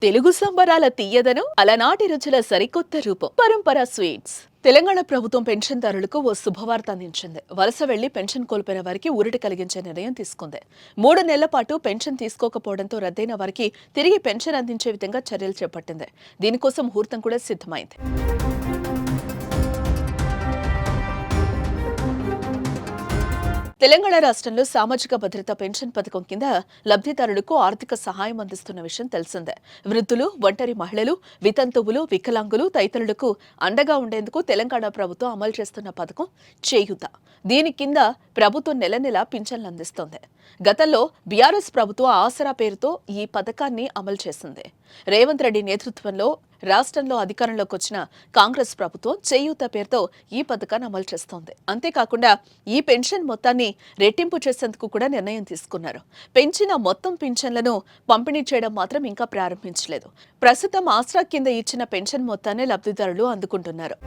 తెలుగు సంబరాల తీయదనం అలనాటి రుచుల సరికొత్త రూపం పరంపర స్వీట్స్. తెలంగాణ ప్రభుత్వం పెన్షన్దారులకు ఓ శుభవార్త అందించింది. వలస వెళ్లి పెన్షన్ కోల్పోయిన వారికి ఊరట కలిగించే నిర్ణయం తీసుకుంది. 3 నెలల పాటు పెన్షన్ తీసుకోకపోవడంతో రద్దయిన వారికి తిరిగి పెన్షన్ అందించే విధంగా చర్యలు చేపట్టింది. దీనికోసం ముహూర్తం కూడా సిద్ధమైంది. తెలంగాణ రాష్ట్రంలో సామాజిక భద్రత పెన్షన్ పథకం కింద లబ్ధిదారులకు ఆర్థిక సహాయం అందిస్తున్న విషయం తెలిసిందే. వృద్ధులు, ఒంటరి మహిళలు, వితంతువులు, వికలాంగులు తదితరులకు అండగా ఉండేందుకు తెలంగాణ ప్రభుత్వం అమలు చేస్తున్న పథకం చేయూత. దీని కింద ప్రభుత్వం నెల నెలా పింఛన్లు అందిస్తోంది. గతంలో బీఆర్ఎస్ ప్రభుత్వం ఆసరా పేరుతో ఈ పథకాన్ని అమలు చేసింది. రేవంత్ రెడ్డి నేతృత్వంలో రాష్ట్రంలో అధికారంలోకి వచ్చిన కాంగ్రెస్ ప్రభుత్వం చేయూత పేరుతో ఈ పథకాన్ని అమలు చేస్తోంది. అంతేకాకుండా ఈ పెన్షన్ మొత్తాన్ని రెట్టింపు చేసేందుకు కూడా నిర్ణయం తీసుకున్నారు. పెంచిన మొత్తం పింఛన్లను పంపిణీ చేయడం మాత్రం ఇంకా ప్రారంభించలేదు. ప్రస్తుతం ఆసరా కింద ఇచ్చిన పెన్షన్ మొత్తాన్ని లబ్ధిదారులు అందుకుంటున్నారు.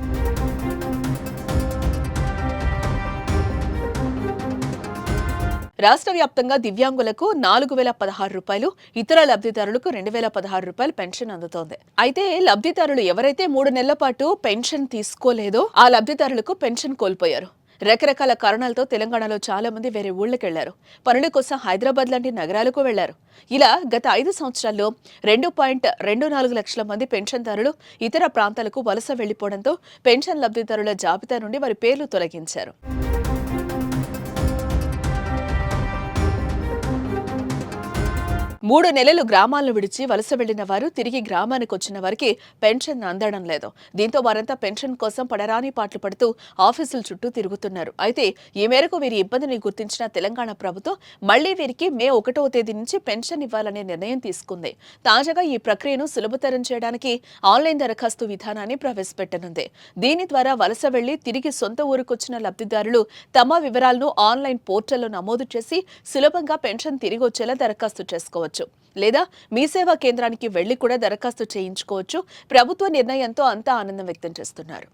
రాష్ట్ర వ్యాప్తంగా దివ్యాంగులకు 4,016 రూపాయలు, ఇతర లబ్ధిదారులకు 2,016 రూపాయలు పెన్షన్ అందుతోంది. అయితే లబ్ధిదారులు ఎవరైతే 3 నెలల పాటు పెన్షన్ తీసుకోలేదో ఆ లబ్ధిదారులకు పెన్షన్ కోల్పోయారు. రకరకాల కారణాలతో తెలంగాణలో చాలా మంది వేరే ఊళ్ళకెళ్లారు. పనుల కోసం హైదరాబాద్ లాంటి నగరాలకు వెళ్లారు. ఇలా గత 5 సంవత్సరాల్లో 2.24 లక్షల మంది పెన్షన్దారులు ఇతర ప్రాంతాలకు వలస వెళ్లిపోవడంతో పెన్షన్ లబ్ధిదారుల జాబితా నుండి వారి పేర్లు తొలగించారు. 3 నెలలు గ్రామాలను విడిచి వలస వెళ్లిన వారు తిరిగి గ్రామానికి వచ్చిన వారికి పెన్షన్ అందడం లేదు. దీంతో వారంతా పెన్షన్ కోసం పడరాని పాటలు పడుతూ ఆఫీసుల చుట్టూ తిరుగుతున్నారు. అయితే ఈ మేరకు వీరి ఇబ్బందిని గుర్తించిన తెలంగాణ ప్రభుత్వం మళ్లీ వీరికి మే 1వ తేదీ నుంచి పెన్షన్ ఇవ్వాలనే నిర్ణయం తీసుకుంది. తాజాగా ఈ ప్రక్రియను సులభతరం చేయడానికి ఆన్లైన్ దరఖాస్తు విధానాన్ని ప్రవేశపెట్టనుంది. దీని ద్వారా వలస వెళ్లి తిరిగి సొంత ఊరుకొచ్చిన లబ్ధిదారులు తమ వివరాలను ఆన్లైన్ పోర్టల్లో నమోదు చేసి సులభంగా పెన్షన్ తిరిగి వచ్చేలా దరఖాస్తు చేసుకోవచ్చు. లేదా మీ సేవా కేంద్రానికి వెళ్లి కూడా దరఖాస్తు చేయించుకోవచ్చు. ప్రభుత్వ నిర్ణయంతో అంతా ఆనందం వ్యక్తం చేస్తున్నారు.